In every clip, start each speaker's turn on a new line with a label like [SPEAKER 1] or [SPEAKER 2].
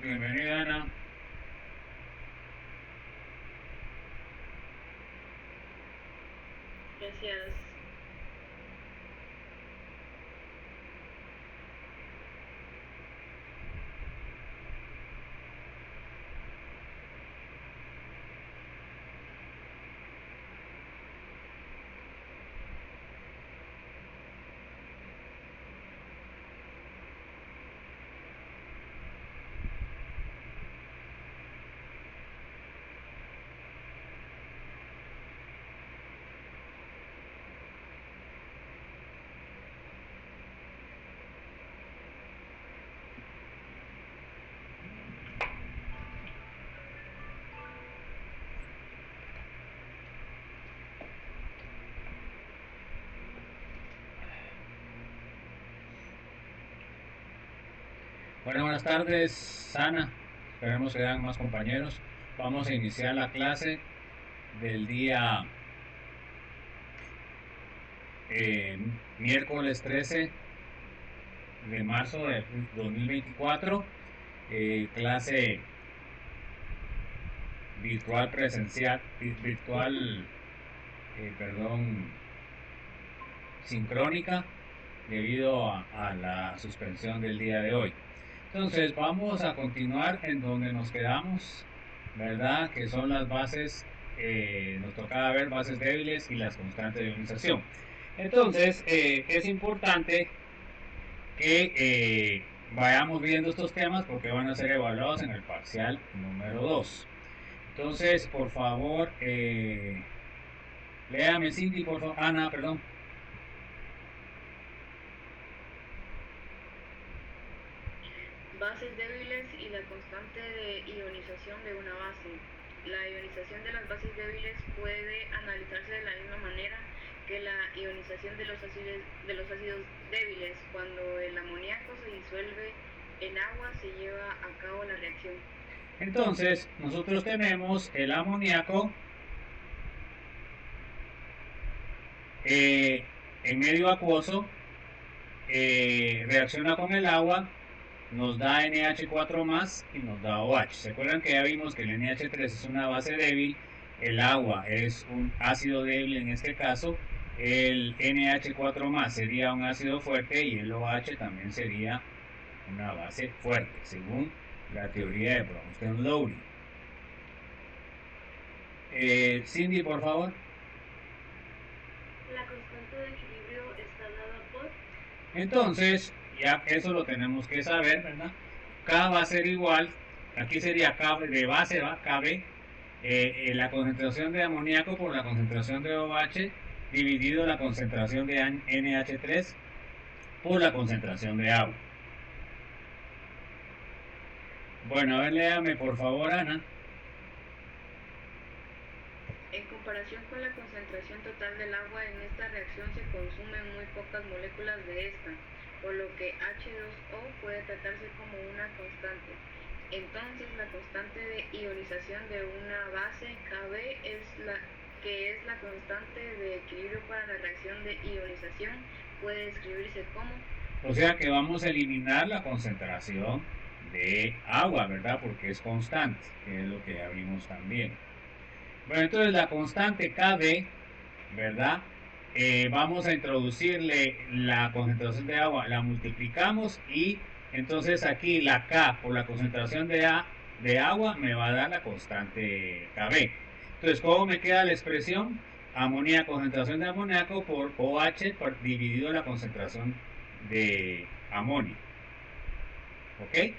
[SPEAKER 1] Bienvenida, Ana.
[SPEAKER 2] Gracias.
[SPEAKER 1] Bueno, buenas tardes, Ana. Esperemos que sean más compañeros. Vamos a iniciar la clase del día eh, miércoles 13 de marzo de 2024. Clase virtual presencial, virtual, perdón, sincrónica debido a la suspensión del día de hoy. Entonces vamos a continuar en donde nos quedamos, ¿verdad? Que son las bases, nos tocaba ver bases débiles y las constantes de ionización. Entonces es importante que vayamos viendo estos temas porque van a ser evaluados en el parcial número 2. Entonces, por favor, léame Cindy, por favor. Ana, perdón.
[SPEAKER 2] Bases débiles y la constante de ionización de una base. La ionización de las bases débiles puede analizarse de la misma manera que la ionización de los ácidos débiles. Cuando el amoníaco se disuelve en agua, se lleva a cabo la reacción.
[SPEAKER 1] Entonces, nosotros tenemos el amoníaco en medio acuoso, reacciona con el agua, nos da NH4 más y nos da OH. ¿Se acuerdan que ya vimos que el NH3 es una base débil, el agua es un ácido débil en este caso, el NH4 más sería un ácido fuerte y el OH también sería una base fuerte, según la teoría de Bronsted-Lowry. Cindy, por favor.
[SPEAKER 2] La constante de equilibrio está dada por...
[SPEAKER 1] Entonces, ya eso lo tenemos que saber, ¿verdad? K va a ser igual, aquí sería K de base, ¿va? KB, la concentración de amoníaco por la concentración de OH dividido la concentración de NH3 por la concentración de agua. Bueno, a ver, léame por favor, Ana.
[SPEAKER 2] En comparación con la concentración total del agua, en esta reacción se consumen muy pocas moléculas de esta, por lo que H2O puede tratarse como una constante. Entonces, la constante de ionización de una base Kb que es la constante de equilibrio para la reacción de ionización, puede escribirse como...
[SPEAKER 1] O sea que vamos a eliminar la concentración de agua, ¿verdad? Porque es constante, que es lo que ya vimos también. Bueno, entonces la constante Kb, ¿verdad? Vamos a introducirle la concentración de agua, la multiplicamos y entonces aquí la K por la concentración de agua me va a dar la constante Kb. Entonces, ¿cómo me queda la expresión? Concentración de amoníaco por OH dividido la concentración de amonio. ¿Ok?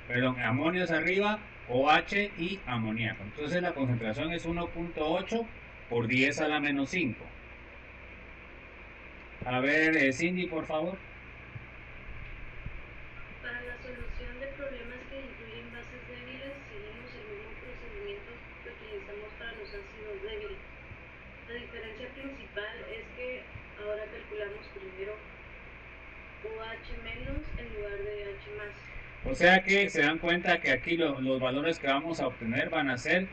[SPEAKER 1] Perdón, amonio es arriba, OH y amoníaco. Entonces la concentración es 1.8 por 10 a la menos 5. A ver, Cindy, por favor.
[SPEAKER 2] Para la solución de problemas que incluyen bases débiles, seguimos el mismo procedimiento que utilizamos para los ácidos débiles. La diferencia principal es que ahora calculamos primero OH menos en lugar de H más.
[SPEAKER 1] O sea que se dan cuenta que aquí los valores que vamos a obtener van a ser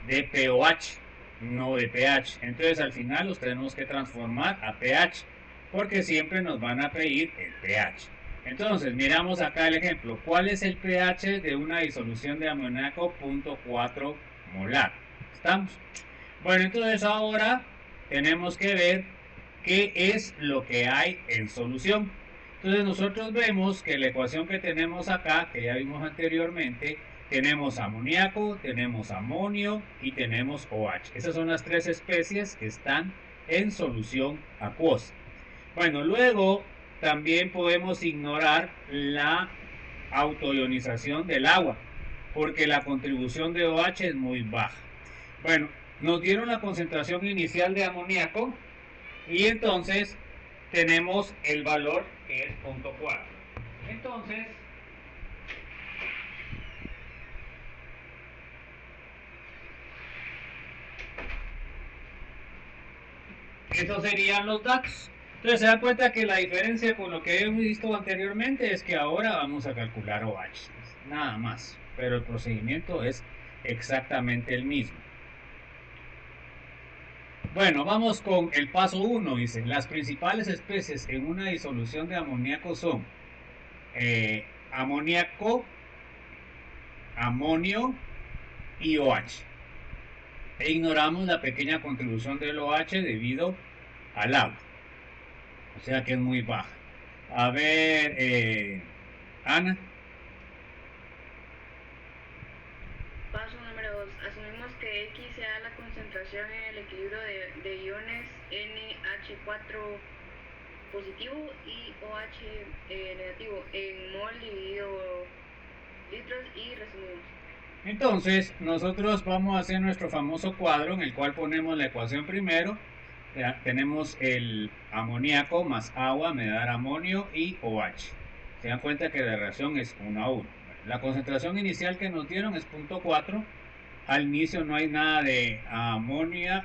[SPEAKER 1] de pOH, no de pH. Entonces al final los tenemos que transformar a pH, porque siempre nos van a pedir el pH. Entonces, miramos acá el ejemplo. ¿Cuál es el pH de una disolución de amoníaco 0.4 molar? ¿Estamos? Bueno, entonces ahora tenemos que ver qué es lo que hay en solución. Entonces nosotros vemos que la ecuación que tenemos acá, que ya vimos anteriormente, tenemos amoníaco, tenemos amonio y tenemos OH. Esas son las tres especies que están en solución acuosa. Bueno, luego también podemos ignorar la autoionización del agua, porque la contribución de OH es muy baja. Bueno, nos dieron la concentración inicial de amoníaco y entonces tenemos el valor que es 0.4. Entonces, esos serían los datos. Entonces se da cuenta que la diferencia con lo que hemos visto anteriormente es que ahora vamos a calcular OH, nada más, pero el procedimiento es exactamente el mismo. Bueno, vamos con el paso 1. Dice, las principales especies en una disolución de amoníaco son amoníaco, amonio y OH. E ignoramos la pequeña contribución del OH debido al agua. O sea que es muy baja. A ver, Ana.
[SPEAKER 2] Paso número 2. Asumimos que X sea la concentración en el equilibrio de iones NH4 positivo y OH negativo en mol dividido litros y resumimos.
[SPEAKER 1] Entonces, nosotros vamos a hacer nuestro famoso cuadro en el cual ponemos la ecuación primero. Ya, tenemos el amoníaco más agua me da amonio y OH. Se dan cuenta que la reacción es 1 a 1. La concentración inicial que nos dieron es 0.4. Al inicio no hay nada de amonio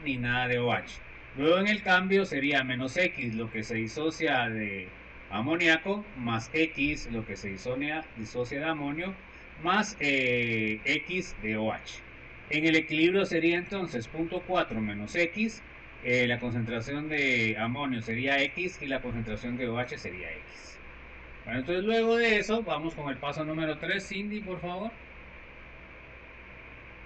[SPEAKER 1] ni nada de OH. Luego en el cambio sería menos X lo que se disocia de amoníaco más X lo que se disocia de amonio más X de OH. En el equilibrio sería entonces 0.4 menos X, la concentración de amonio sería X y la concentración de OH sería X. Bueno, entonces luego de eso vamos con el paso número 3. Cindy, por favor.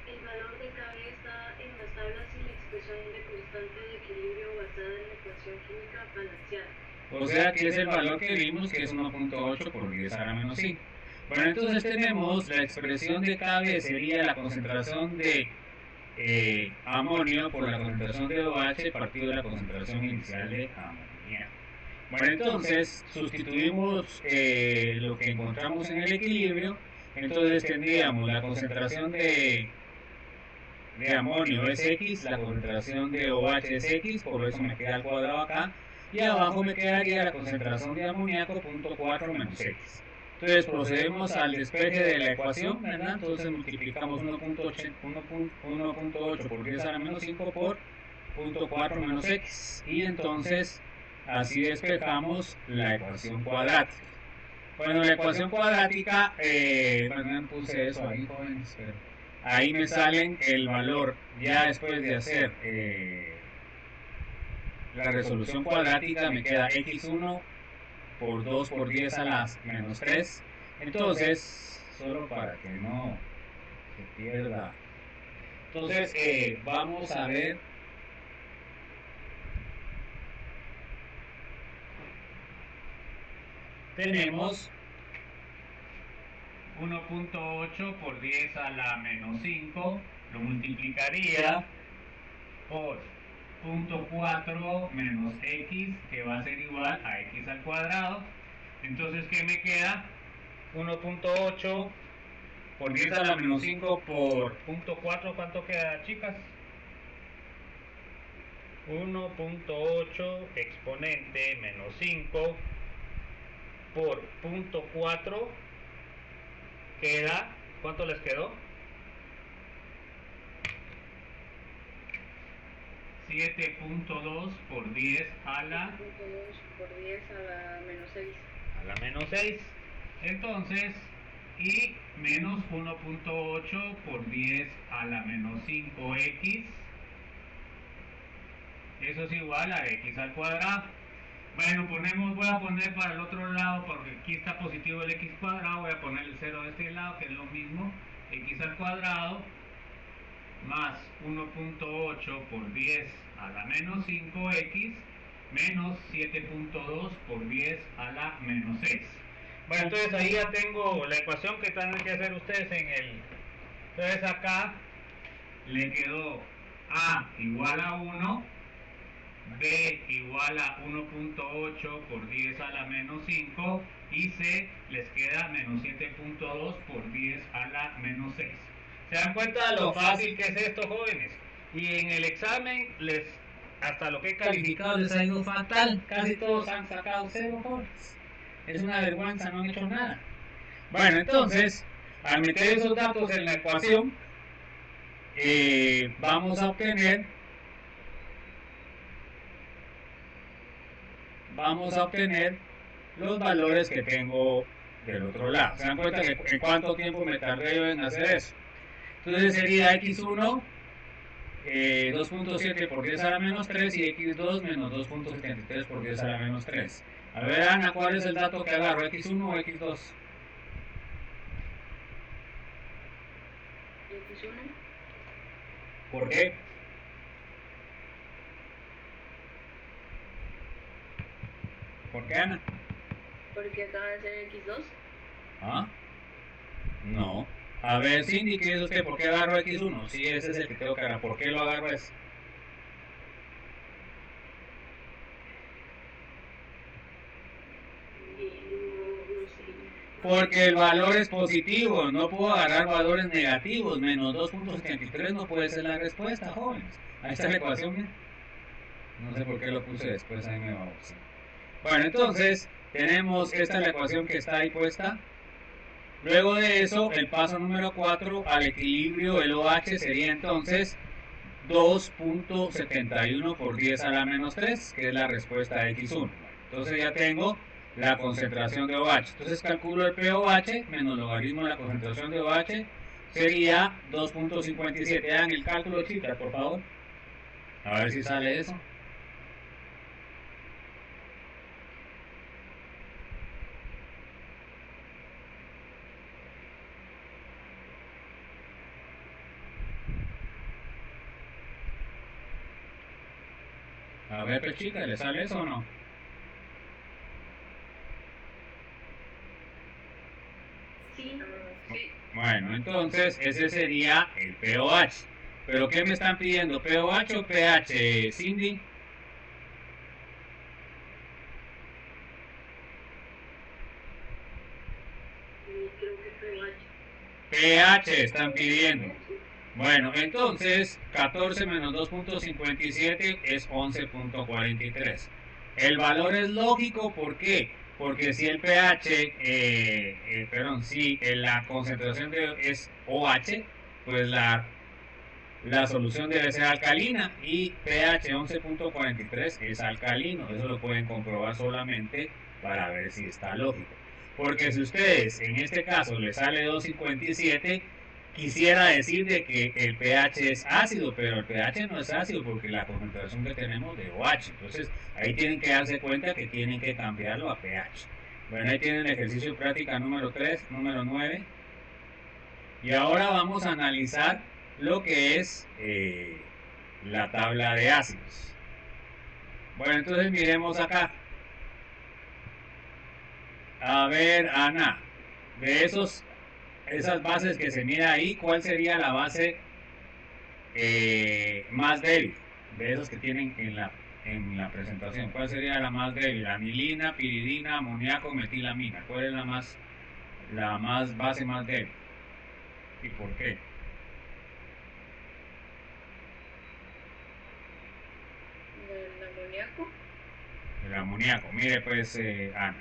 [SPEAKER 3] El valor de Kb está en las tablas y la expresión de constante de equilibrio basada en la ecuación química balanceada.
[SPEAKER 1] O sea que es el valor que vimos, que es 1.8 por 10 a la menos 5. Bueno, entonces tenemos la expresión de Kb sería la concentración de amonio por la concentración de OH partido de la concentración inicial de amoníaco. Bueno, entonces sustituimos lo que encontramos en el equilibrio. Entonces tendríamos la concentración de amonio es X, la concentración de OH es X, por eso me queda el cuadrado acá. Y abajo me quedaría la concentración de amoníaco 0.4 menos X. Entonces procedemos al despeje de la ecuación, ¿verdad? Entonces multiplicamos 1.8 por 10 a la menos 5 por 0.4 menos X. Y entonces así despejamos la ecuación cuadrática. Bueno, la ecuación cuadrática, bueno, puse eso ahí, jóvenes, pero ahí me salen el valor ya después de hacer la resolución cuadrática, me queda x1 por 2 por 10 a la menos 3. Entonces, solo para que no se pierda. Entonces, vamos a ver. Tenemos 1.8 por 10 a la menos 5, lo multiplicaría por 0.4 menos x, que va a ser igual a x al cuadrado. Entonces, ¿qué me queda? 1.8 por 10 a la menos 5 por 0.4, ¿cuánto queda, chicas? 1.8 exponente menos 5 por 0.4 queda, ¿cuánto les quedó? 7.2 por 10 a la
[SPEAKER 2] 7.2 por 10 a la menos 6.
[SPEAKER 1] A la menos 6. Entonces, y menos 1.8 por 10 a la menos 5x. Eso es igual a x al cuadrado. Bueno, voy a poner para el otro lado, porque aquí está positivo el x cuadrado, voy a poner el 0 de este lado, que es lo mismo, x al cuadrado más 1.8 por 10 a la menos 5x menos 7.2 por 10 a la menos 6. Bueno, entonces ahí ya tengo la ecuación que tienen que hacer ustedes en el... Entonces acá le quedó a igual a 1, b igual a 1.8 por 10 a la menos 5 y c les queda menos 7.2 por 10 a la menos 6. ¿Se dan cuenta de lo fácil que es esto, jóvenes? Y en el examen, hasta lo que he calificado les ha ido fatal. Casi todos han sacado 0, jóvenes. Es una vergüenza, no han hecho nada. Bueno, entonces, al meter esos datos en la ecuación, vamos a obtener los valores que tengo del otro lado. ¿Se dan cuenta que en cuánto tiempo me tardé yo en hacer eso? Entonces sería x1 2.7 por 10 a la menos 3 y x2 menos 2.73 por 10 a la menos 3. A ver, Ana, ¿cuál es el dato que agarro? ¿x1 o x2?
[SPEAKER 2] X1.
[SPEAKER 1] ¿Por qué? ¿Por qué, Ana?
[SPEAKER 2] Porque acaba de ser X2.
[SPEAKER 1] ¿Ah? No. A ver, Cindy, ¿qué es usted? ¿Por qué agarro x1? Sí, ese es el que tengo que agarrar. ¿Por qué lo agarro ese? Porque el valor es positivo, no puedo agarrar valores negativos, menos 2.73 no puede ser la respuesta, jóvenes. Ahí está la ecuación, ¿eh? No sé por qué lo puse después, ahí me va a gustar. Bueno, entonces, tenemos esta la ecuación que está ahí puesta. Luego de eso, el paso número 4 al equilibrio del OH sería entonces 2.71 por 10 a la menos 3, que es la respuesta a X1. Entonces ya tengo la concentración de OH. Entonces calculo el POH menos logaritmo de la concentración de OH sería 2.57. Hagan el cálculo, chicas, por favor. A ver si sale eso. A ver, pues chicas, ¿le sale eso o no?
[SPEAKER 3] Sí.
[SPEAKER 2] Sí.
[SPEAKER 1] Bueno, entonces ese sería el POH. ¿Pero qué me están pidiendo? ¿POH o pH, Cindy?
[SPEAKER 3] Creo que POH.
[SPEAKER 1] pH están pidiendo. Bueno, entonces 14 menos 2.57 es 11.43. El valor es lógico, ¿por qué? Porque si el pH, si la concentración es OH, pues la solución debe ser alcalina y pH 11.43 es alcalino. Eso lo pueden comprobar solamente para ver si está lógico. Porque si ustedes en este caso les sale 2.57, quisiera decir de que el pH es ácido, pero el pH no es ácido porque la concentración que tenemos de OH. Entonces ahí tienen que darse cuenta que tienen que cambiarlo a pH. Bueno, ahí tienen el ejercicio práctica número 3, número 9. Y ahora vamos a analizar lo que es la tabla de ácidos. Bueno, entonces miremos acá. A ver, Ana, de esas bases que se mira ahí, ¿cuál sería la base más débil? De esos que tienen en la presentación. ¿Cuál sería la más débil? Anilina, piridina, amoníaco, metilamina. ¿Cuál es la base más débil? ¿Y por qué?
[SPEAKER 2] ¿El amoníaco?
[SPEAKER 1] El amoníaco. Mire pues, Ana.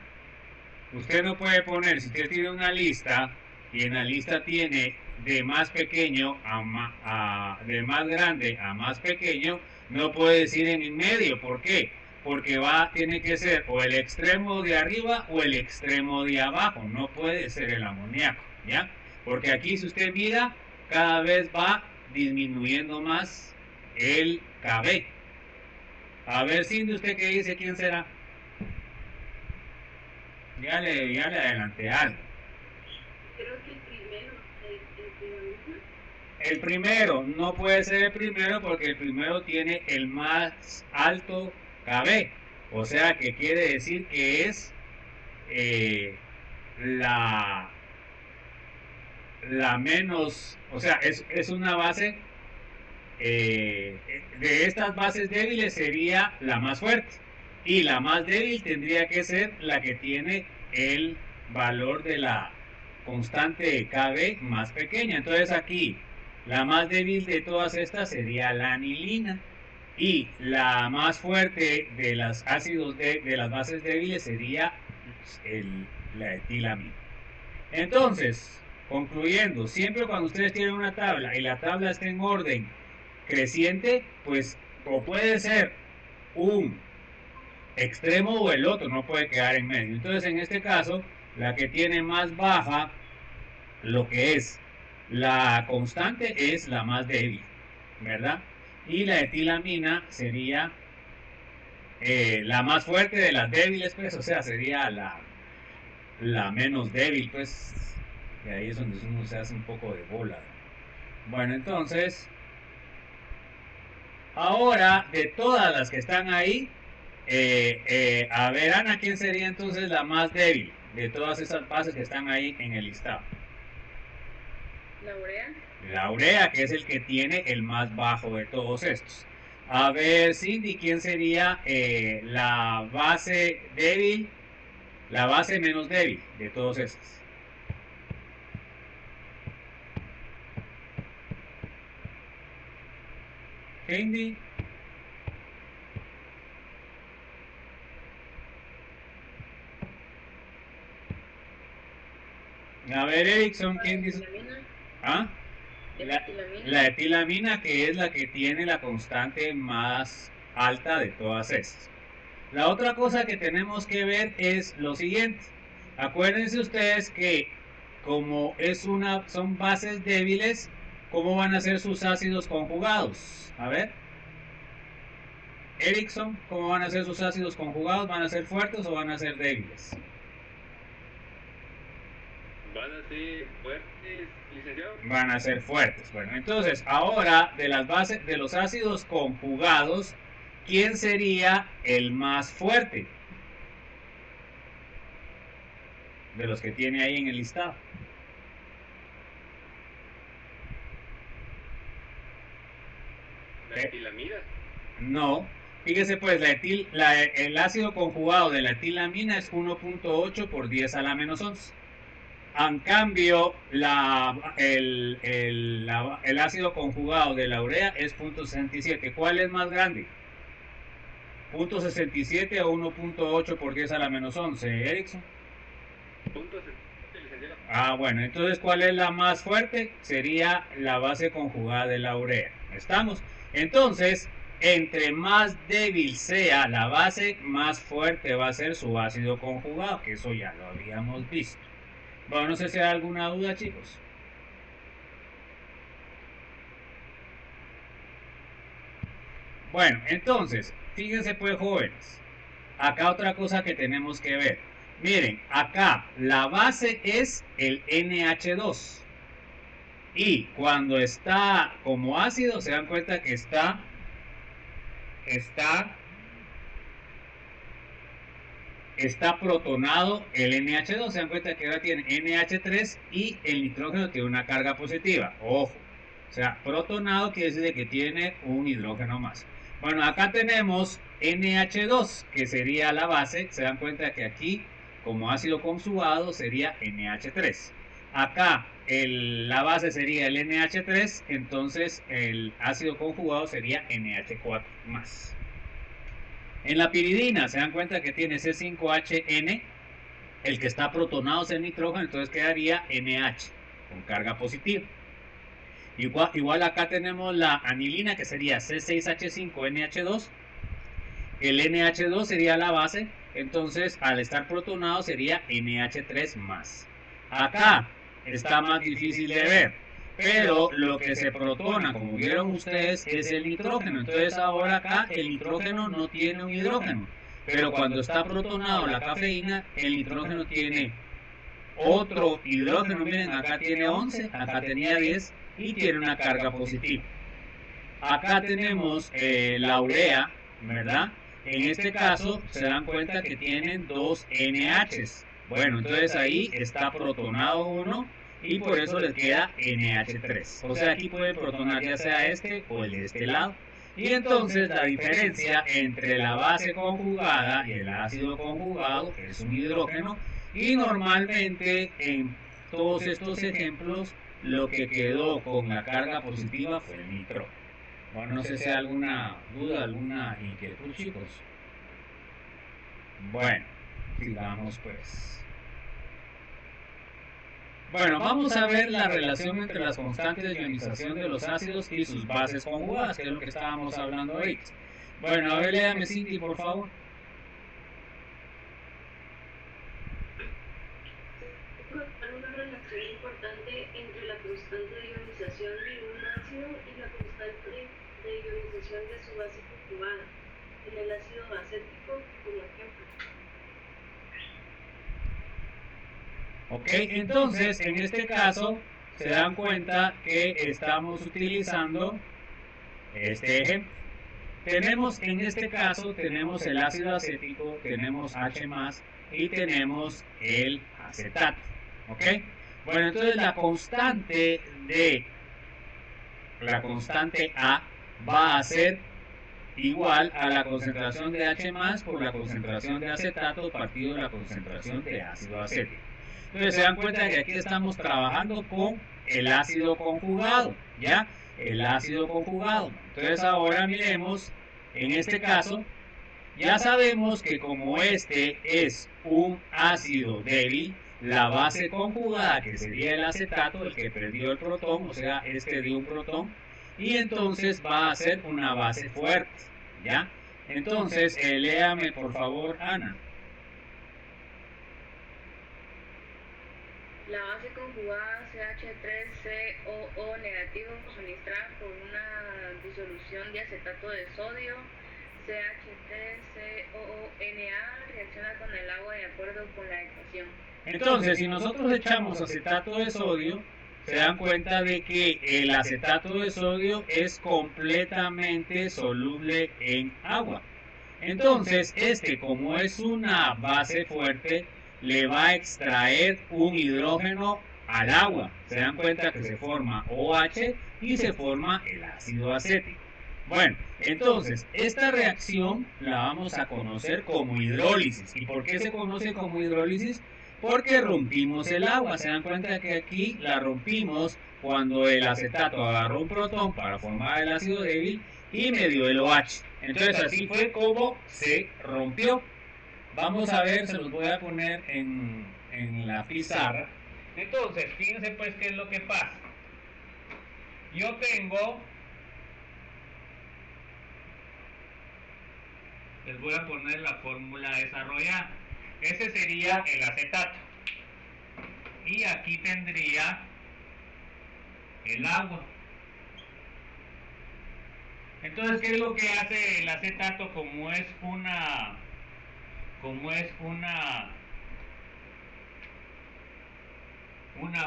[SPEAKER 1] Usted no puede poner, si usted tiene una lista y en la lista tiene de más pequeño de más grande a más pequeño, no puede decir en medio. ¿Por qué? Porque tiene que ser o el extremo de arriba o el extremo de abajo. No puede ser el amoníaco, ¿ya? Porque aquí si usted mira, cada vez va disminuyendo más el KB. A ver, Cindy, ¿usted qué dice? ¿Quién será? Ya le adelanté algo.
[SPEAKER 3] Creo que el primero,
[SPEAKER 1] El primero no puede ser el primero porque el primero tiene el más alto KB. O sea que quiere decir que es la, la menos, o sea, es una base, de estas bases débiles sería la más fuerte. Y la más débil tendría que ser la que tiene el valor de la constante KB más pequeña. Entonces aquí la más débil de todas estas sería la anilina. Y la más fuerte de los ácidos de las bases débiles sería la etilamina. Entonces, concluyendo, siempre cuando ustedes tienen una tabla y la tabla está en orden creciente, pues o puede ser un extremo o el otro, no puede quedar en medio. Entonces, en este caso, la que tiene más baja lo que es la constante es la más débil, ¿verdad? Y la etilamina sería la más fuerte de las débiles, pues, o sea, sería la menos débil, pues, y ahí es donde uno se hace un poco de bola. Bueno, entonces, ahora, de todas las que están ahí, a ver, Ana, ¿quién sería entonces la más débil de todas esas bases que están ahí en el listado?
[SPEAKER 2] La urea.
[SPEAKER 1] La urea, que es el que tiene el más bajo de todos estos. A ver, Cindy, ¿quién sería la base débil, la base menos débil de todos estos? Cindy. A ver, Erickson, ¿quién dice? ¿Ah? La etilamina, que es la que tiene la constante más alta de todas estas. La otra cosa que tenemos que ver es lo siguiente. Acuérdense ustedes que como son bases débiles, ¿cómo van a ser sus ácidos conjugados? A ver. Erickson, ¿cómo van a ser sus ácidos conjugados? ¿Van a ser fuertes o van a ser débiles?
[SPEAKER 4] Van a ser fuertes, licenciado.
[SPEAKER 1] Van a ser fuertes. Bueno, entonces, ahora de las bases de los ácidos conjugados, ¿quién sería el más fuerte de los que tiene ahí en el listado?
[SPEAKER 4] ¿La etilamina?
[SPEAKER 1] No. Fíjese pues, el ácido conjugado de la etilamina es 1.8 por 10 a la menos 11. En cambio, el ácido conjugado de la urea es 0.67. ¿Cuál es más grande? ¿0.67 o 1.8 por 10 a la menos 11, Erickson?
[SPEAKER 4] 0.67, licenciado.
[SPEAKER 1] Ah, bueno, entonces, ¿cuál es la más fuerte? Sería la base conjugada de la urea. ¿Estamos? Entonces, entre más débil sea la base, más fuerte va a ser su ácido conjugado, que eso ya lo habíamos visto. Bueno, no sé si hay alguna duda, chicos. Bueno, entonces, fíjense pues, jóvenes. Acá otra cosa que tenemos que ver. Miren, acá la base es el NH2. Y cuando está como ácido, se dan cuenta que está protonado el NH2. Se dan cuenta que ahora tiene NH3 y el nitrógeno tiene una carga positiva. Ojo. O sea, protonado quiere decir que tiene un hidrógeno más. Bueno, acá tenemos NH2, que sería la base. Se dan cuenta que aquí, como ácido consumado, sería NH3. Acá la base sería el NH3, entonces el ácido conjugado sería NH4 más. En la piridina se dan cuenta que tiene C5HN, el que está protonado es el nitrógeno, entonces quedaría NH con carga positiva. Igual acá tenemos la anilina, que sería C6H5NH2. El NH2 sería la base, entonces al estar protonado sería NH3 más. Acá está más difícil de ver, pero lo que se protona, como vieron ustedes, es el nitrógeno. Entonces ahora acá el nitrógeno no tiene un hidrógeno. Pero cuando está protonado la cafeína, el nitrógeno tiene otro hidrógeno, miren, acá tiene 11, acá tenía 10 y tiene una carga positiva. Acá tenemos la urea, ¿verdad? En este caso se dan cuenta que tienen dos NHs. Bueno, entonces ahí está protonado uno y por eso les queda NH3. O sea, aquí puede protonar ya sea este o el de este lado. Y entonces la diferencia entre la base conjugada y el ácido conjugado es un hidrógeno. Y normalmente en todos estos ejemplos lo que quedó con la carga positiva fue el nitrógeno. Bueno, no sé si hay alguna duda, alguna inquietud, chicos. Bueno, sigamos pues. Bueno, vamos a ver la relación entre las constantes de ionización de los ácidos y sus bases conjugadas, que es lo que estábamos hablando ahorita. Bueno, a ver, léame, Cindy, por favor.
[SPEAKER 3] Una relación importante entre la constante de ionización de un ácido y la constante de ionización de su base conjugada, en el ácido acético, como ejemplo.
[SPEAKER 1] Ok, entonces en este caso se dan cuenta que estamos utilizando este ejemplo. Tenemos en este caso, tenemos el ácido acético, tenemos H+, y tenemos el acetato. ¿Ok? Bueno, entonces la constante A va a ser igual a la concentración de H+ por la concentración de acetato partido de la concentración de ácido acético. Entonces se dan cuenta que aquí estamos trabajando con el ácido conjugado, ¿ya? El ácido conjugado. Entonces ahora miremos, en este caso, ya sabemos que como este es un ácido débil, la base conjugada, que sería el acetato, el que perdió el protón, o sea, este dio un protón, y entonces va a ser una base fuerte, ¿ya? Entonces, léame por favor, Ana.
[SPEAKER 2] La base conjugada CH3COO negativo suministrada por una disolución de acetato de sodio, CH3COONA, reacciona con el agua de acuerdo con la ecuación.
[SPEAKER 1] Entonces, si nosotros echamos acetato de sodio, se dan cuenta de que el acetato de sodio es completamente soluble en agua. Entonces, como es una base fuerte, le va a extraer un hidrógeno al agua. Se dan cuenta que se forma OH y se forma el ácido acético. Bueno, entonces, esta reacción la vamos a conocer como hidrólisis. ¿Y por qué se conoce como hidrólisis? Porque rompimos el agua. Se dan cuenta que aquí la rompimos cuando el acetato agarró un protón para formar el ácido débil y me dio el OH. Entonces así fue como se rompió. Vamos a ver, se los voy a poner en la pizarra. Entonces, fíjense pues qué es lo que pasa. Yo tengo, les voy a poner la fórmula desarrollada. Ese sería el acetato. Y aquí tendría el agua. Entonces, ¿qué es lo que hace el acetato? Como es una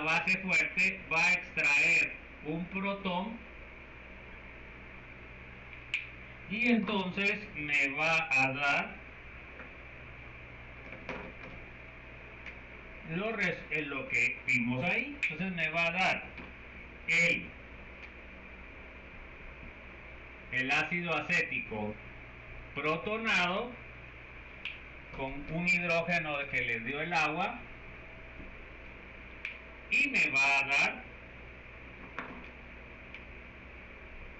[SPEAKER 1] base fuerte, va a extraer un protón y entonces me va a dar lo que vimos ahí. Entonces me va a dar el ácido acético protonado con un hidrógeno que le dio el agua y me va a dar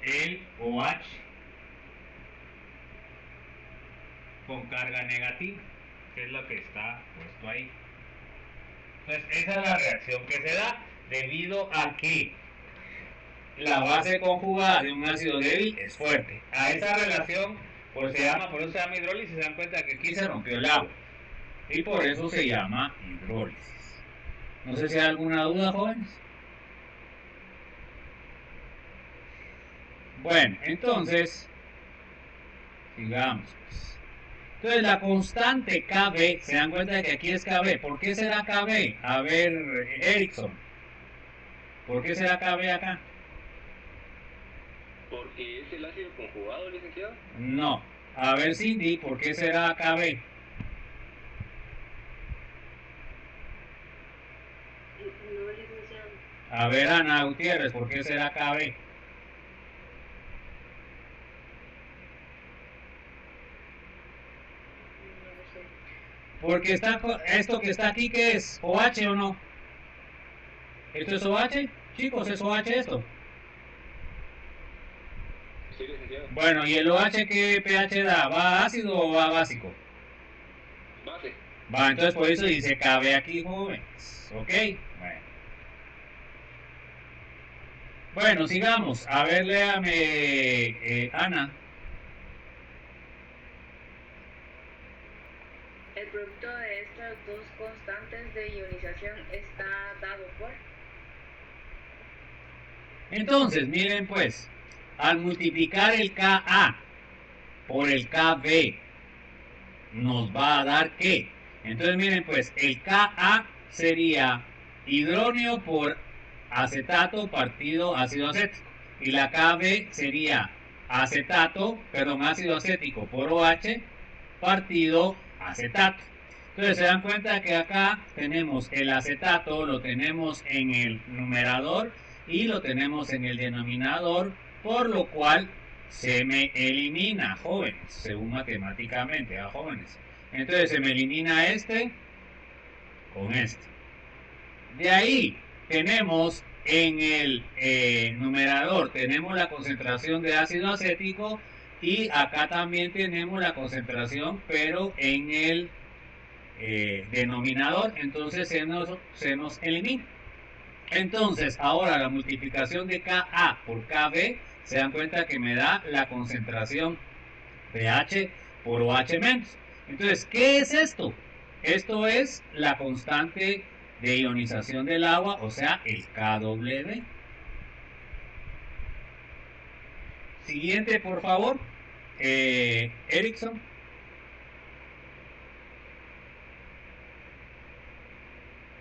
[SPEAKER 1] el OH con carga negativa, que es lo que está puesto ahí. Entonces esa es la reacción que se da debido a que la base conjugada de un ácido débil es fuerte. A esa relación por eso se llama hidrólisis. Se dan cuenta que aquí se rompió el agua y por eso se llama hidrólisis. No sé si hay alguna duda, jóvenes. Bueno, entonces sigamos pues. Entonces la constante KB, se dan cuenta de que aquí es KB. ¿Por qué será KB? A ver, Erickson. ¿Por qué será KB acá?
[SPEAKER 4] Porque es el ácido conjugado, licenciado.
[SPEAKER 1] No. A ver, Cindy, ¿por qué será KB?
[SPEAKER 3] No, licenciado.
[SPEAKER 1] A ver, Ana Gutiérrez, ¿por qué será KB?
[SPEAKER 2] No lo sé.
[SPEAKER 1] Porque esto que está aquí, ¿qué es? ¿OH o no? ¿Esto es OH? Chicos, ¿es OH esto?
[SPEAKER 4] Sí, licenciado.
[SPEAKER 1] Bueno, ¿y el OH qué pH da? ¿Va ácido o va básico?
[SPEAKER 4] Base.
[SPEAKER 1] Va, entonces por eso dice KB aquí, jóvenes. ¿Ok? Bueno, sigamos. A ver, léame, Ana.
[SPEAKER 2] El producto de estas dos constantes de ionización está dado por...
[SPEAKER 1] Entonces, miren pues, al multiplicar el Ka por el Kb, nos va a dar ¿qué? Entonces, miren pues, el Ka sería hidróneo por acetato partido ácido acético. Y la Kb sería ácido acético por OH partido acetato. Entonces se dan cuenta que acá tenemos el acetato, lo tenemos en el numerador y lo tenemos en el denominador, por lo cual se me elimina, jóvenes, según matemáticamente, a jóvenes. Entonces se me elimina este con este. De ahí tenemos en el numerador, tenemos la concentración de ácido acético y acá también tenemos la concentración, pero en el denominador, entonces se nos elimina. Entonces, ahora la multiplicación de Ka por Kb, se dan cuenta que me da la concentración pH por OH menos. Entonces, ¿qué es esto? Esto es la constante de ionización del agua, o sea, el Kw. Siguiente, por favor. Erickson.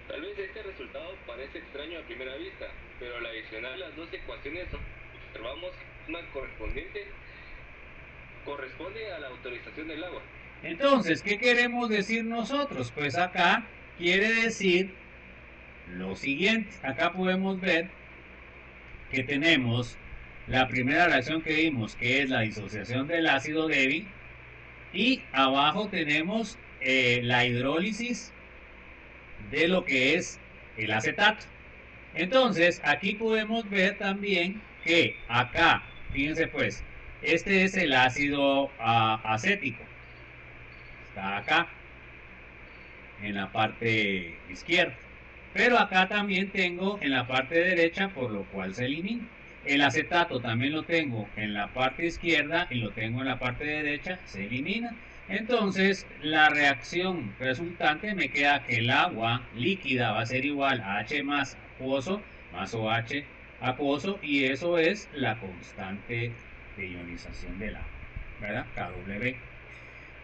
[SPEAKER 4] Tal vez este resultado parece extraño a primera vista, pero al adicionar las dos ecuaciones observamos que una corresponde a la autorización del agua.
[SPEAKER 1] Entonces, ¿qué queremos decir nosotros? Pues acá quiere decir lo siguiente. Acá podemos ver que tenemos la primera reacción que vimos, que es la disociación del ácido débil, y abajo tenemos la hidrólisis de lo que es el acetato. Entonces, aquí podemos ver también que acá, fíjense pues, este es el ácido acético. Está acá, en la parte izquierda. Pero acá también tengo en la parte derecha, por lo cual se elimina. El acetato también lo tengo en la parte izquierda y lo tengo en la parte derecha, se elimina. Entonces, la reacción resultante me queda que el agua líquida va a ser igual a H más acuoso más OH acuoso, y eso es la constante de ionización del agua, ¿verdad? Kw.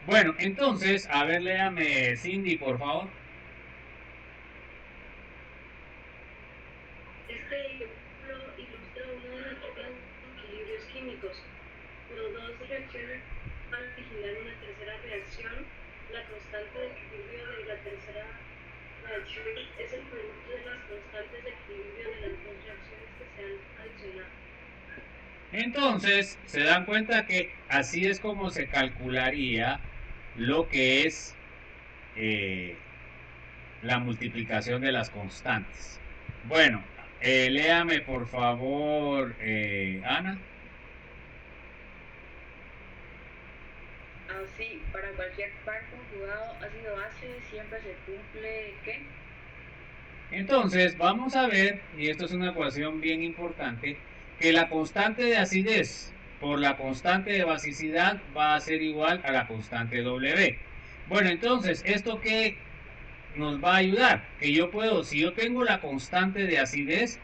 [SPEAKER 1] Bueno, entonces, a ver, léame, Cindy, por favor.
[SPEAKER 3] Este ejemplo ilustra una de las reglas de equilibrios químicos. Cuando dos reacciones van a originar una tercera reacción, la constante de equilibrio de la tercera reacción es el producto de las constantes de equilibrio de las dos reacciones que se han adicionado.
[SPEAKER 1] Entonces, se dan cuenta que así es como se calcularía lo que es la multiplicación de las constantes. Bueno, léame por favor, Ana.
[SPEAKER 2] Así, para cualquier par conjugado ácido-base siempre se cumple ¿qué?
[SPEAKER 1] Entonces, vamos a ver, y esto es una ecuación bien importante, que la constante de acidez por la constante de basicidad va a ser igual a la constante W. Bueno, entonces, ¿esto qué nos va a ayudar? Que yo puedo, si yo tengo la constante de acidez,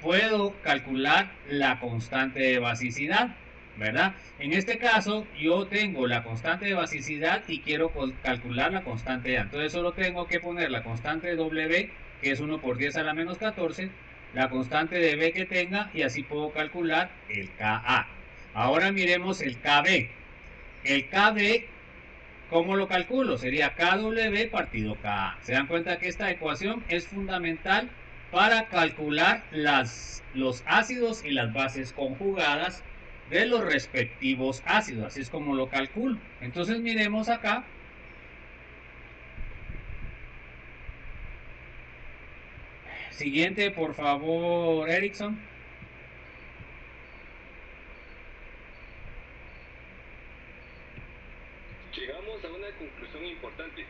[SPEAKER 1] puedo calcular la constante de basicidad. ¿verdad? En este caso, yo tengo la constante de basicidad y quiero calcular la constante A. Entonces solo tengo que poner la constante de W, que es 1 por 10 a la menos 14, la constante de B que tenga, y así puedo calcular el Ka. Ahora miremos el Kb. El Kb, ¿cómo lo calculo? Sería KW partido Ka. Se dan cuenta que esta ecuación es fundamental para calcular los ácidos y las bases conjugadas de los respectivos ácidos. Así es como lo calculo. Entonces miremos acá. Siguiente, por favor, Erickson.
[SPEAKER 4] Llegamos a una conclusión importante.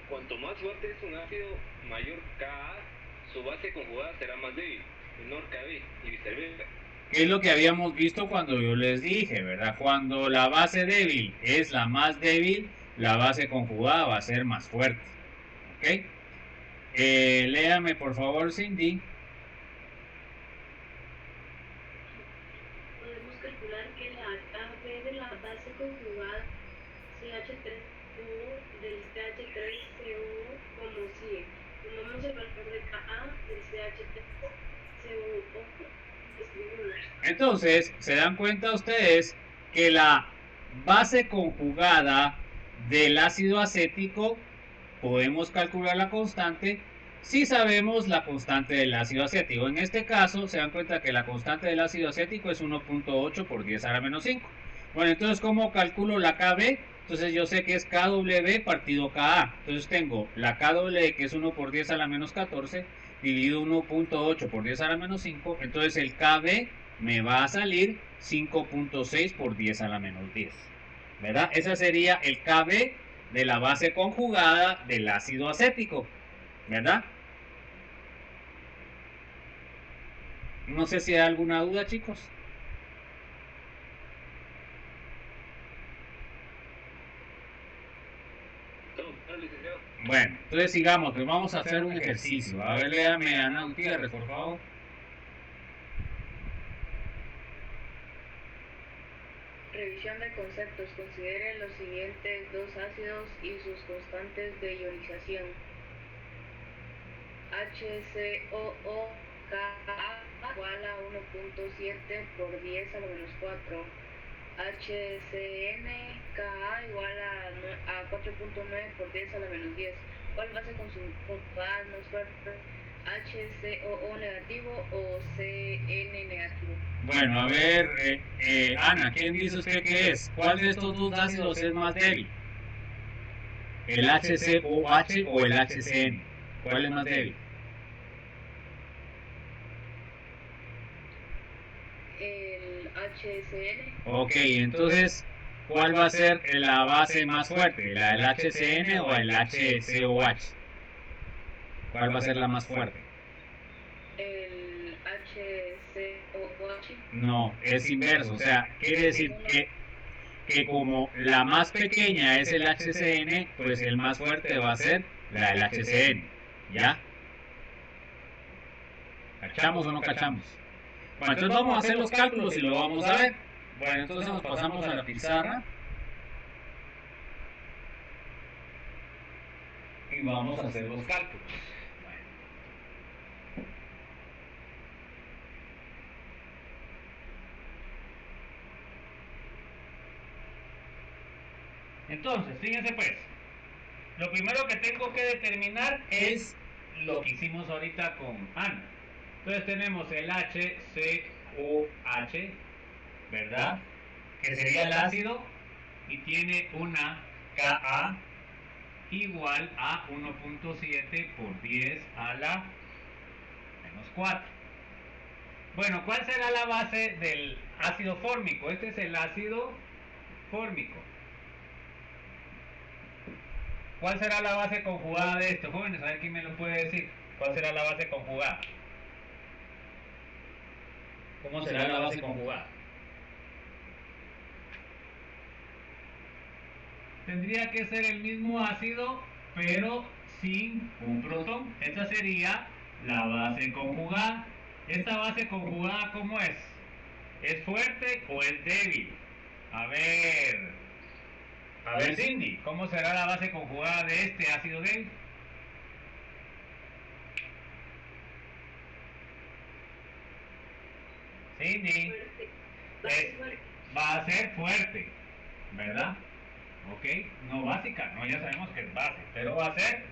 [SPEAKER 4] Cuanto más fuerte es un ácido, mayor Ka, su base conjugada será más débil, menor Kb y viceversa.
[SPEAKER 1] ¿Qué es lo que habíamos visto cuando yo les dije, verdad? Cuando la base débil es la más débil, la base conjugada va a ser más fuerte. ¿Ok? Léame por favor, Cindy.
[SPEAKER 3] Podemos calcular que la Kb de la base conjugada CH3O del CH3CO como sigue. Tomamos el valor de Ka del CH3CO. Escribimos.
[SPEAKER 1] Entonces, se dan cuenta ustedes que la base conjugada del ácido acético podemos calcular la constante si sabemos la constante del ácido acético. En este caso, se dan cuenta que la constante del ácido acético es 1.8 por 10 a la menos 5. Bueno, entonces, ¿cómo calculo la Kb? Entonces yo sé que es KW partido Ka. Entonces tengo la KW, que es 1 por 10 a la menos 14, dividido 1.8 por 10 a la menos 5. Entonces el Kb me va a salir 5.6 por 10 a la menos 10. ¿Verdad? Ese sería el Kb de la base conjugada del ácido acético. ¿Verdad? No sé si hay alguna duda, chicos. Bueno, entonces sigamos, pues vamos a hacer un ejercicio. A ver, léame a Ana Gutiérrez, por favor.
[SPEAKER 2] Revisión de conceptos. Considere los siguientes dos ácidos y sus constantes de ionización. HCOO Ka igual a 1.7 por 10 a la menos 4. HCN Ka igual a 4.9 por 10 a la menos 10. ¿Cuál base conjugada más fuerte? HCOO negativo o CN negativo.
[SPEAKER 1] Bueno, a ver, Ana, ¿quién dice usted que es? ¿Cuál de estos dos ácidos es más débil? ¿El HCOH o el HCN? ¿Cuál es más débil?
[SPEAKER 2] El HCN.
[SPEAKER 1] Ok, entonces, ¿cuál va a ser la base más fuerte? ¿La del HCN o el HCOH? ¿Cuál va a ser la más fuerte?
[SPEAKER 2] El HCOH.
[SPEAKER 1] No, es inverso. O sea, quiere decir que como la más pequeña es el HCN, pues el más fuerte va a ser la del HCN. ¿Ya? ¿Cachamos o no cachamos? Bueno, entonces vamos a hacer los cálculos y lo vamos a ver. Bueno, entonces nos pasamos a la pizarra. Y vamos a hacer los cálculos. Entonces, fíjense pues, lo primero que tengo que determinar es lo que hicimos ahorita con Ana. Entonces tenemos el HCOH, ¿verdad? Que sería el ácido y tiene una Ka igual a 1.7 por 10 a la menos 4. Bueno, ¿cuál será la base del ácido fórmico? Este es el ácido fórmico. ¿Cuál será la base conjugada de esto, jóvenes? A ver quién me lo puede decir. ¿Cuál será la base conjugada? ¿Cómo será la base conjugada? Tendría que ser el mismo ácido, pero sin un protón. Esta sería la base conjugada. ¿Esta base conjugada cómo es? ¿Es fuerte o es débil? A ver, Cindy, ¿cómo será la base conjugada de este ácido débil? Cindy,
[SPEAKER 3] Fuerte.
[SPEAKER 1] va a ser fuerte, ¿verdad? Ok, no básica, no, ya sabemos que es base, pero va a ser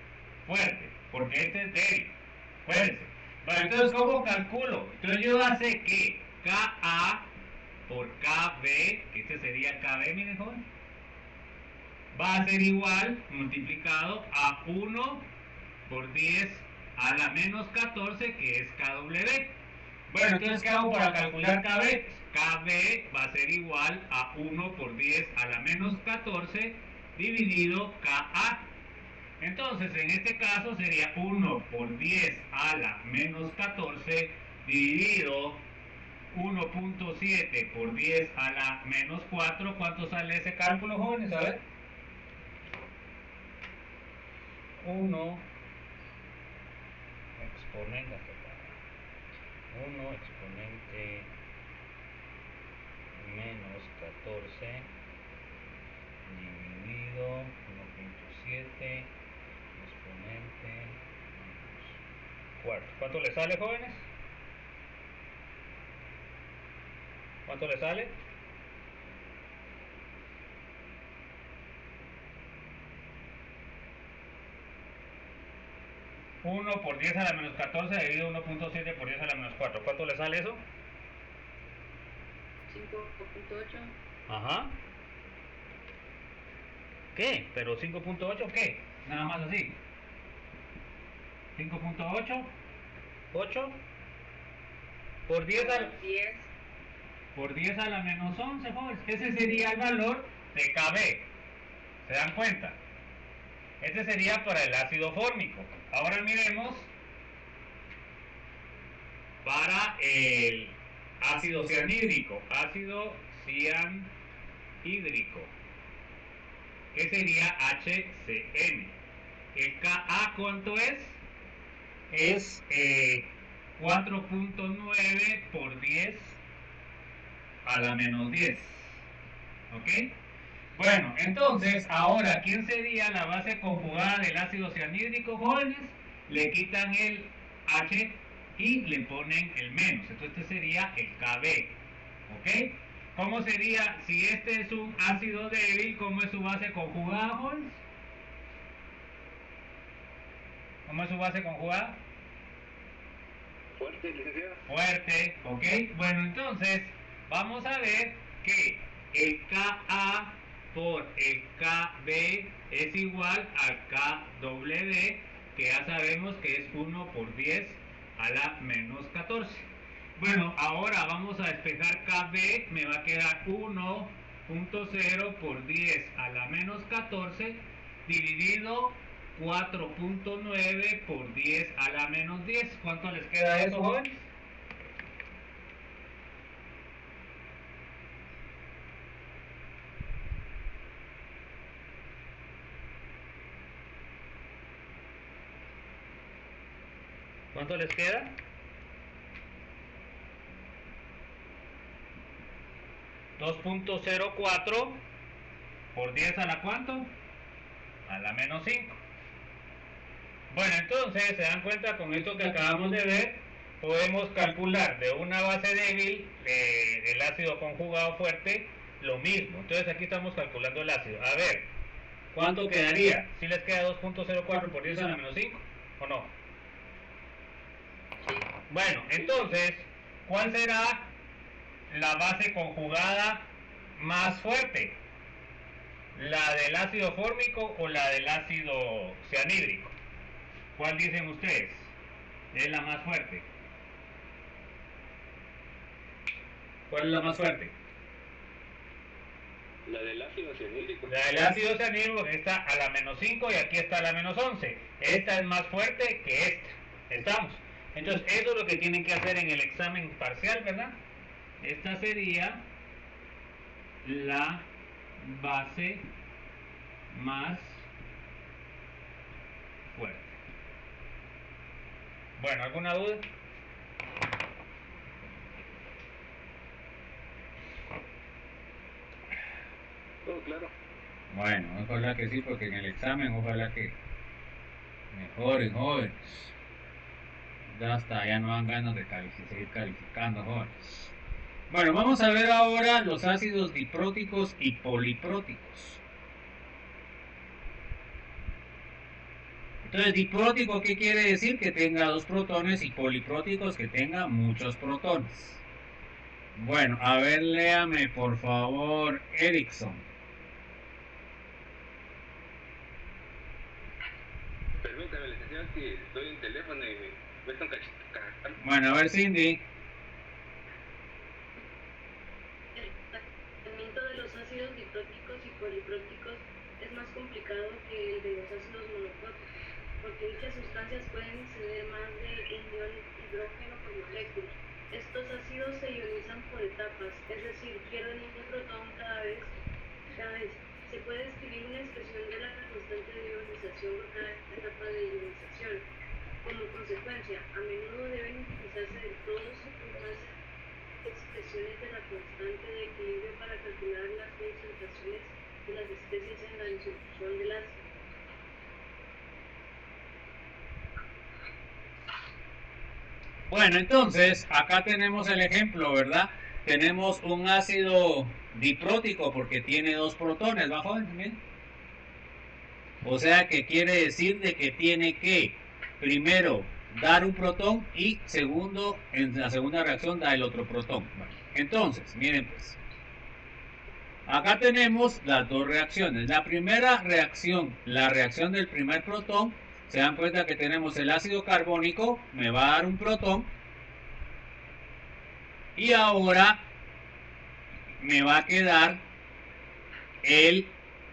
[SPEAKER 1] fuerte, porque este es débil. Acuérdense. Bueno, entonces, ¿cómo calculo? Entonces yo ya sé que Ka por Kb, que este sería Kb, miren joven, va a ser igual multiplicado a 1 por 10 a la menos 14, que es Kw. Bueno, entonces, ¿qué hago para calcular Kb? Kb va a ser igual a 1 por 10 a la menos 14 dividido Ka. Entonces, en este caso sería 1 por 10 a la menos 14 dividido 1.7 por 10 a la menos 4. ¿Cuánto sale ese cálculo, jóvenes? A ver. 1 exponente 1 exponente menos 14 dividido 1.7 exponente menos cuarto. ¿Cuánto le sale, jóvenes? ¿Cuánto le sale? Uno por 10 a la menos 14 dividido 1.7 por 10 a la menos 4. ¿Cuánto le sale eso?
[SPEAKER 2] 5.8.
[SPEAKER 1] Ajá. ¿Qué? ¿Pero 5.8 qué? Nada más así. 5.8 8 por 10 al
[SPEAKER 2] 10.
[SPEAKER 1] por 10 a la menos 11, jóvenes. Ese sería el valor de Kb. ¿Se dan cuenta? Este sería para el ácido fórmico. Ahora miremos para el ácido cianhídrico. Ácido cianhídrico, que sería HCN. El Ka, ¿cuánto es? Es 4.9 por 10 a la menos 10. ¿Ok? Bueno, entonces, ahora, ¿quién sería la base conjugada del ácido cianhídrico, jóvenes? Le quitan el H y le ponen el menos. Entonces, este sería el Kb. ¿Ok? ¿Cómo sería, si este es un ácido débil, cómo es su base conjugada, jóvenes? ¿Cómo es su base conjugada?
[SPEAKER 4] Fuerte, licenciada.
[SPEAKER 1] Fuerte, ¿ok? Bueno, entonces, vamos a ver que el Ka por el Kb es igual al Kw, que ya sabemos que es 1 por 10 a la menos 14. Bueno, ahora vamos a despejar Kb, me va a quedar 1.0 por 10 a la menos 14 dividido 4.9 por 10 a la menos 10. ¿Cuánto les queda eso, jóvenes? ¿Cuánto les queda? .04 por 10 a la ¿cuánto? A la menos 5. Bueno, entonces se dan cuenta, con esto que acabamos de ver, podemos calcular de una base débil el ácido conjugado fuerte lo mismo. Entonces aquí estamos calculando el ácido. A ver, ¿cuánto quedaría? ¿Si les queda 2.04 por 10 a la menos 5 o no? Bueno, entonces, ¿cuál será la base conjugada más fuerte? ¿La del ácido fórmico o la del ácido cianhídrico? ¿Cuál dicen ustedes? Es la más fuerte. ¿Cuál es la más fuerte?
[SPEAKER 4] La del ácido cianhídrico.
[SPEAKER 1] La del ácido cianhídrico está a la menos 5 y aquí está a la menos 11. Esta es más fuerte que esta. ¿Estamos? Entonces, eso es lo que tienen que hacer en el examen parcial, ¿verdad? Esta sería la base más fuerte. Bueno, ¿alguna duda?
[SPEAKER 4] claro.
[SPEAKER 1] Bueno, ojalá que sí, porque en el examen ojalá que mejoren, jóvenes. Ya no dan ganas de seguir calificando, jóvenes. Bueno, vamos a ver ahora los ácidos dipróticos y polipróticos. Entonces, diprótico, ¿qué quiere decir? Que tenga 2 protones, y polipróticos, que tenga muchos protones. Bueno, a ver, léame por favor, Erickson.
[SPEAKER 4] Permítame, licenciado, que estoy en teléfono y me cuesta un cachito.
[SPEAKER 1] Bueno, a ver, Cindy.
[SPEAKER 3] El tratamiento de los ácidos dipróticos y polipróticos es más complicado que el de los ácidos monopróticos, porque dichas sustancias pueden ceder más de un ion hidrógeno por molécula. Estos ácidos se ionizan por etapas, es decir, pierden un protón cada vez. Se puede escribir una expresión de la constante de ionización por cada etapa de ionización. Como consecuencia, a menudo deben utilizarse de todos más expresiones de la constante de equilibrio para calcular las concentraciones de las especies en la disolución del ácido.
[SPEAKER 1] Bueno, entonces, acá tenemos el ejemplo, ¿verdad? Tenemos un ácido diprótico porque tiene 2 protones, ¿va, joven? También. O sea que quiere decir de que tiene que, primero, dar un protón y segundo, en la segunda reacción da el otro protón. Entonces, miren pues. Acá tenemos las 2 reacciones. La primera reacción, la reacción del primer protón, se dan cuenta que tenemos el ácido carbónico, me va a dar un protón. Y ahora me va a quedar el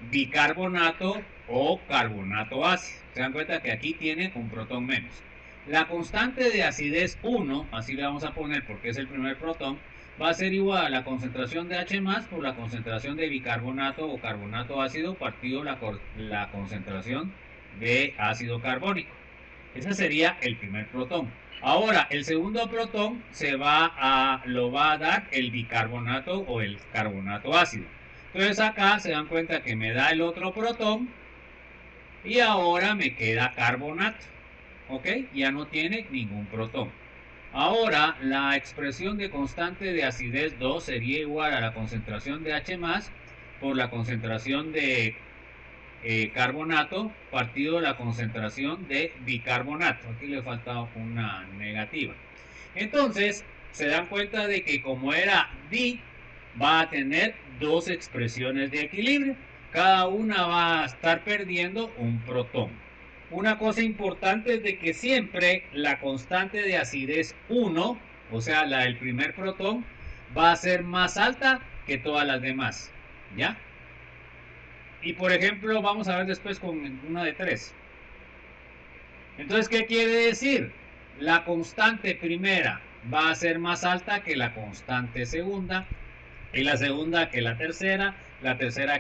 [SPEAKER 1] bicarbonato o carbonato ácido. Se dan cuenta que aquí tiene un protón menos. La constante de acidez 1, así le vamos a poner porque es el primer protón, va a ser igual a la concentración de H más por la concentración de bicarbonato o carbonato ácido partido la concentración de ácido carbónico. Ese sería el primer protón. Ahora, el segundo protón lo va a dar el bicarbonato o el carbonato ácido. Entonces acá se dan cuenta que me da el otro protón y ahora me queda carbonato. ¿Ok? Ya no tiene ningún protón. Ahora, la expresión de constante de acidez 2 sería igual a la concentración de H más por la concentración de carbonato partido la concentración de bicarbonato. Aquí le falta una negativa. Entonces, se dan cuenta de que como era di, va a tener 2 expresiones de equilibrio. Cada una va a estar perdiendo un protón. Una cosa importante es de que siempre la constante de acidez 1, o sea, la del primer protón, va a ser más alta que todas las demás. ¿Ya? Y por ejemplo, vamos a ver después con una de 3. Entonces, ¿qué quiere decir? La constante primera va a ser más alta que la constante segunda, y la segunda que la tercera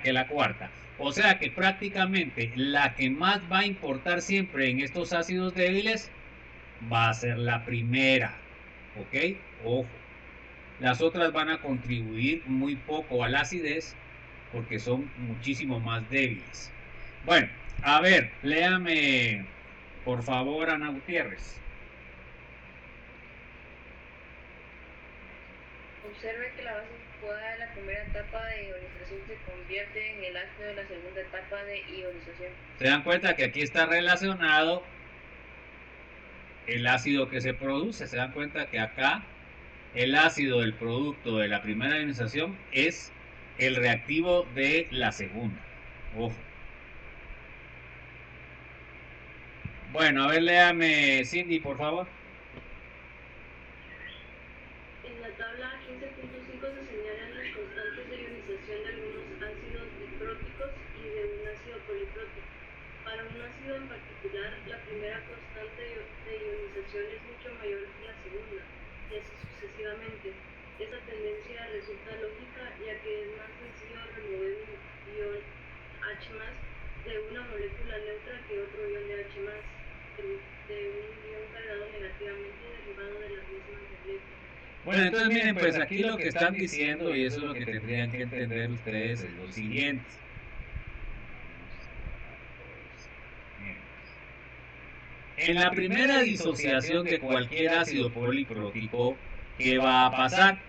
[SPEAKER 1] que la cuarta. O sea que prácticamente la que más va a importar siempre en estos ácidos débiles va a ser la primera. ¿Ok? Ojo. Las otras van a contribuir muy poco a la acidez porque son muchísimo más débiles. Bueno, a ver, léame por favor Ana Gutiérrez.
[SPEAKER 2] Observe que la base jugada de la primera etapa de ionización se convierte en el ácido de la segunda etapa de ionización.
[SPEAKER 1] Se dan cuenta que aquí está relacionado el ácido que se produce. Se dan cuenta que acá el ácido del producto de la primera ionización es el reactivo de la segunda. Ojo. Bueno, a ver, léame Cindy, por favor.
[SPEAKER 3] En la tabla 15.5 se señalan las constantes de ionización de algunos ácidos dipróticos y de un ácido poliprótico. Para un ácido en particular, la primera constante de ionización es mucho mayor que la segunda, y así sucesivamente. Esta tendencia resulta lógica, ya que es más sencillo remover un ion H+, de una molécula neutra que otro ion de H+, de un ion cargado negativamente derivado de la misma molécula.
[SPEAKER 1] Bueno, entonces miren, pues aquí lo que están diciendo, y eso es lo que tendrían que entender ustedes, es lo siguiente. En la primera disociación de cualquier ácido poliprotótico, ¿qué va a pasar?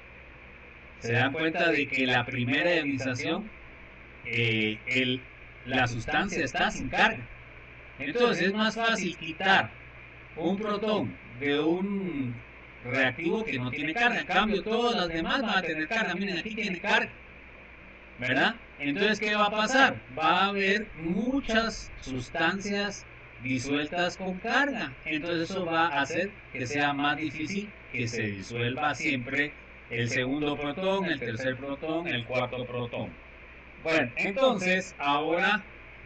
[SPEAKER 1] Se dan cuenta de que la primera ionización, la sustancia está sin carga. Entonces es más fácil quitar un protón de un reactivo que no tiene carga. En cambio, todas las demás van a tener carga. Miren, aquí tiene carga, ¿verdad? Entonces, ¿qué va a pasar? Va a haber muchas sustancias disueltas con carga. Entonces eso va a hacer que sea más difícil que se disuelva siempre el segundo protón, el tercer protón, el cuarto protón. Bueno, entonces ahora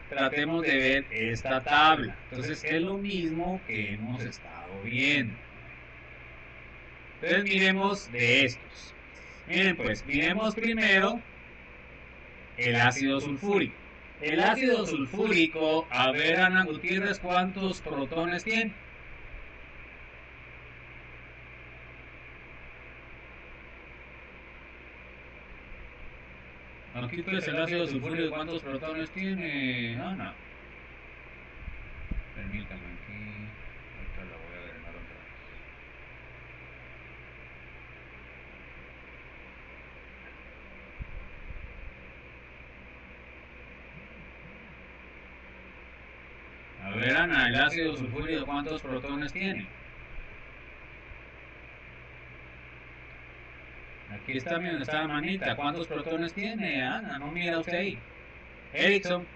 [SPEAKER 1] tratemos de ver esta tabla. Entonces es lo mismo que hemos estado viendo. Entonces miremos de estos. Miren pues, miremos primero el ácido sulfúrico. El ácido sulfúrico, a ver Ana Gutiérrez, ¿cuántos protones tiene? Aquí pues el ácido sulfúrico, ¿cuántos protones tiene? Ana. Permítame aquí. Ahorita la voy a agregar otra vez. A ver, Ana, el ácido sulfúrico, ¿cuántos protones tiene? Aquí está, miren, está la manita. ¿Cuántos protones tiene, Ana? No mira usted ahí. Erickson.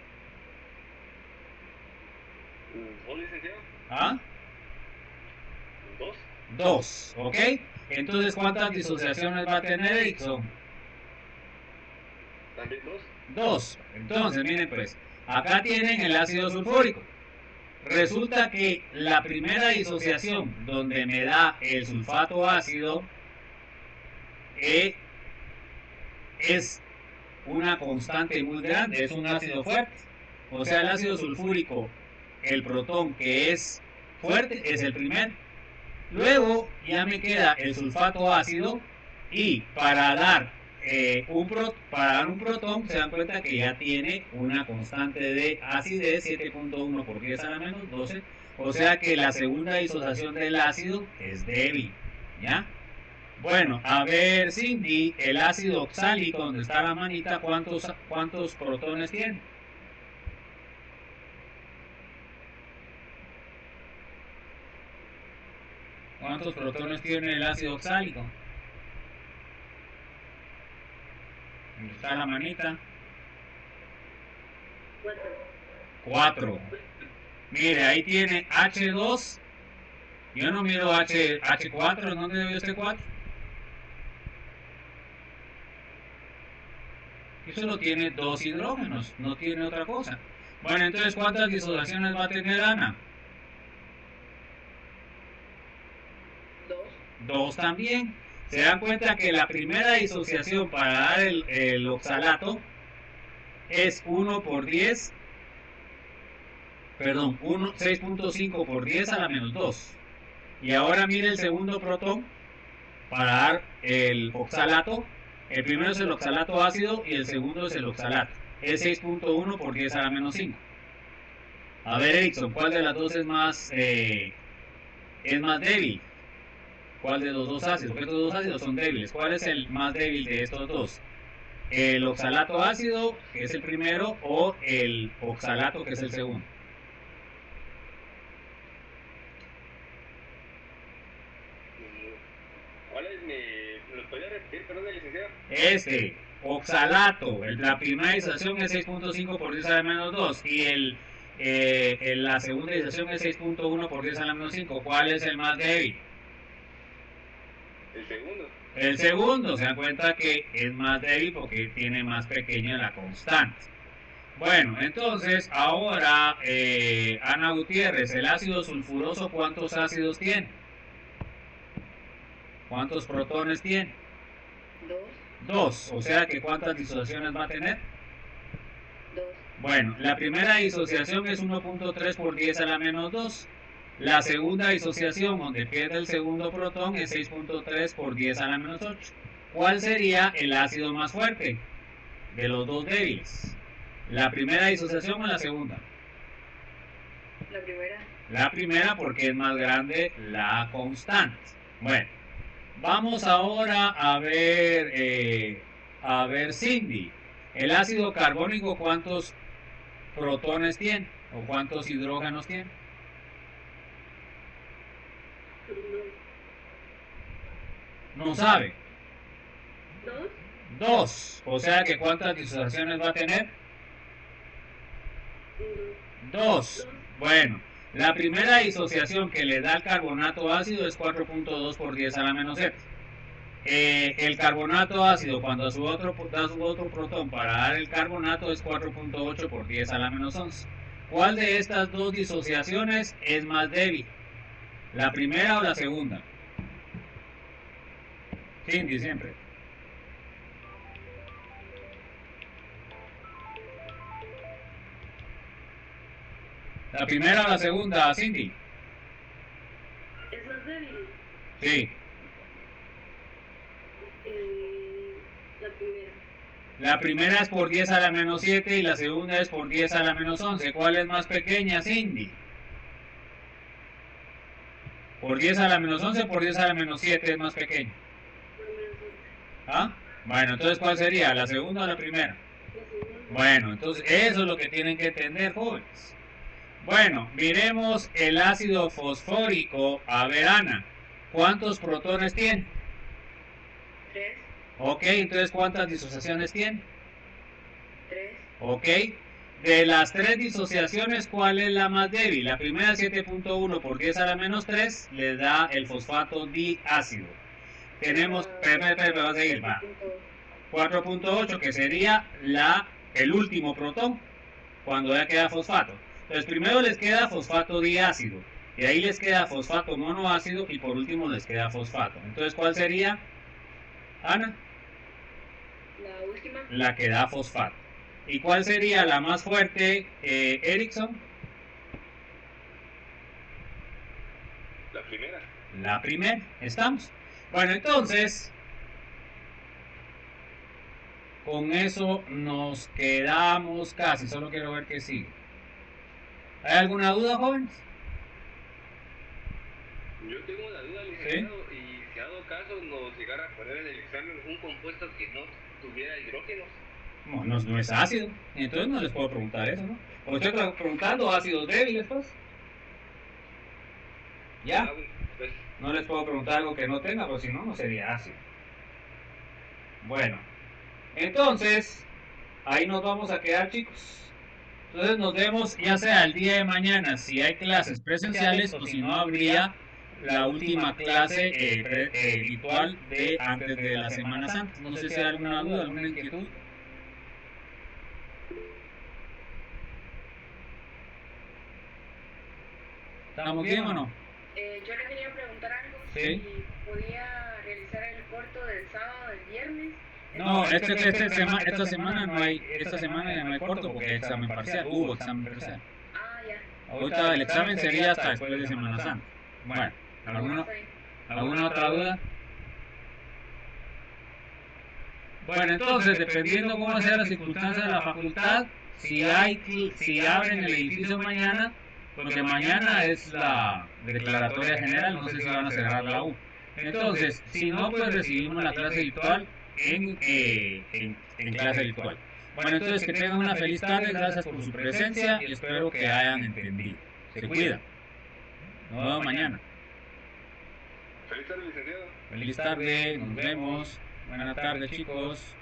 [SPEAKER 4] ¿2, licenciado?
[SPEAKER 1] ¿Ah?
[SPEAKER 4] 2.
[SPEAKER 1] 2, ¿ok? Entonces, ¿cuántas disociaciones va a tener Erickson?
[SPEAKER 4] ¿También 2?
[SPEAKER 1] 2. Entonces, miren pues, acá tienen el ácido sulfúrico. Resulta que la primera disociación donde me da el sulfato ácido es una constante muy grande, es un ácido fuerte. O sea, el ácido sulfúrico, el protón que es fuerte es el primero. Luego ya me queda el sulfato ácido y para dar un protón se dan cuenta que ya tiene una constante de acidez 7.1 por 10 a la menos 12. O sea que la segunda disociación del ácido es débil. ¿Ya? Bueno, a ver Cindy, el ácido oxálico donde está la manita, ¿cuántos protones tiene? ¿Cuántos protones tiene el ácido oxálico? ¿Dónde está la manita? 4. Mire, ahí tiene H2. Yo no miro H4. ¿Dónde debe este 4? Y solo tiene 2 hidrógenos. No tiene otra cosa. Bueno, entonces, ¿cuántas disociaciones va a tener Ana? 2 también. Se dan cuenta que la primera disociación para dar el oxalato es 1 por 10, perdón, 6.5 por 10 a la menos 2. Y ahora mire el segundo protón para dar el oxalato. El primero es el oxalato ácido y el segundo es el oxalato. Es 6.1 por 10 a la menos 5. A ver, Erickson, ¿cuál de las dos es más débil? ¿Cuál de los dos ácidos? Porque estos dos ácidos son débiles. ¿Cuál es el más débil de estos dos? ¿El oxalato ácido, que es el primero, o el oxalato, que es el segundo?
[SPEAKER 4] ¿Cuál es mi...? ¿Lo podría repetir, perdón, licenciado?
[SPEAKER 1] Este, oxalato, la primera disociación es 6.5 por 10 a la menos 2 y la segunda disociación es 6.1 por 10 a la menos 5. ¿Cuál es el más débil?
[SPEAKER 4] El segundo.
[SPEAKER 1] El segundo, se dan cuenta que es más débil porque tiene más pequeña la constante. Bueno, entonces ahora Ana Gutiérrez, el ácido sulfuroso, ¿cuántos ácidos tiene? ¿Cuántos protones tiene? 2. O sea que ¿cuántas disociaciones va a tener?
[SPEAKER 2] 2.
[SPEAKER 1] Bueno, la primera disociación es 1.3 por 10 a la menos 2. La segunda disociación, donde pierde el segundo protón, es 6.3 por 10 a la menos 8. ¿Cuál sería el ácido más fuerte de los dos débiles? ¿La primera disociación o la segunda?
[SPEAKER 2] La primera.
[SPEAKER 1] La primera, porque es más grande la constante. Bueno, vamos ahora a ver Cindy. El ácido carbónico, ¿cuántos protones tiene? ¿O cuántos hidrógenos tiene? No sabe.
[SPEAKER 3] ¿Dos?
[SPEAKER 1] 2. O sea que ¿cuántas disociaciones va a tener? 2. Bueno, la primera disociación que le da el carbonato ácido es 4.2 por 10 a la menos 7. El carbonato ácido, cuando da su otro protón para dar el carbonato, es 4.8 por 10 a la menos 11. ¿Cuál de estas dos disociaciones es más débil? ¿La primera o la segunda? Cindy, siempre. ¿La primera o la segunda, Cindy?
[SPEAKER 3] ¿Es más débil?
[SPEAKER 1] Sí.
[SPEAKER 3] La primera.
[SPEAKER 1] La primera es por 10 a la menos 7 y la segunda es por 10 a la menos 11. ¿Cuál es más pequeña, Cindy? ¿Por 10 a la menos 11 o por 10 a la menos 7 es más pequeña?
[SPEAKER 3] Por menos 11.
[SPEAKER 1] ¿Ah? Bueno, entonces ¿cuál sería? ¿La segunda o la primera?
[SPEAKER 3] La segunda.
[SPEAKER 1] Bueno, entonces eso es lo que tienen que entender, jóvenes. Bueno, miremos el ácido fosfórico. A ver, Ana, ¿cuántos protones tiene?
[SPEAKER 2] 3.
[SPEAKER 1] Ok, entonces ¿cuántas disociaciones tiene?
[SPEAKER 2] 3.
[SPEAKER 1] Ok. De las 3 disociaciones, ¿cuál es la más débil? La primera 7.1 por 10 a la menos 3 le da el fosfato diácido. Tenemos, va a seguir, va. 4.8, que sería el último protón cuando ya queda fosfato. Entonces primero les queda fosfato diácido, y ahí les queda fosfato monoácido, y por último les queda fosfato. Entonces, ¿cuál sería, Ana?
[SPEAKER 2] La última.
[SPEAKER 1] La que da fosfato. ¿Y cuál sería la más fuerte, Erickson?
[SPEAKER 4] La primera.
[SPEAKER 1] La primera, ¿estamos? Bueno, entonces, con eso nos quedamos casi, solo quiero ver qué sigue. ¿Hay alguna duda, jóvenes?
[SPEAKER 4] Yo tengo una duda, licenciado, y si a dado caso nos llegara a poner en el examen un compuesto que no tuviera hidrógenos.
[SPEAKER 1] No es ácido, entonces no les puedo preguntar eso, ¿no? O estoy preguntando ácidos débiles, pues. ¿Ya?
[SPEAKER 4] Pues,
[SPEAKER 1] No les puedo preguntar algo que no tenga, porque si no, no sería ácido. Bueno, entonces, ahí nos vamos a quedar, chicos. Entonces nos vemos ya sea el día de mañana, si hay clases presenciales, o si no, habría la última clase virtual de antes de la Semana Santa. No sé si hay alguna duda, alguna inquietud. ¿Estamos bien o no?
[SPEAKER 2] Yo le quería preguntar algo.
[SPEAKER 1] Sí.
[SPEAKER 2] Si podía realizar el corto del sábado, del viernes.
[SPEAKER 1] No, esta semana no hay, esta semana ya no hay corto porque hay examen parcial, hubo examen parcial.
[SPEAKER 2] Ah, ya.
[SPEAKER 1] Ahorita el examen sería hasta después de Semana Santa. Bueno, ¿alguna otra duda? Bueno, entonces, dependiendo cómo sea la circunstancia de la facultad, si abren el edificio mañana, porque mañana es la declaratoria general, no sé si van a cerrar la U. Entonces, si no, pues recibimos la clase virtual en clase virtual. Bueno, entonces que tengan una feliz tarde, gracias por su presencia y espero que hayan entendido. Se cuidan. Nos vemos mañana.
[SPEAKER 4] feliz tarde, licenciado.
[SPEAKER 1] Feliz tarde, nos vemos. Buenas tardes, chicos.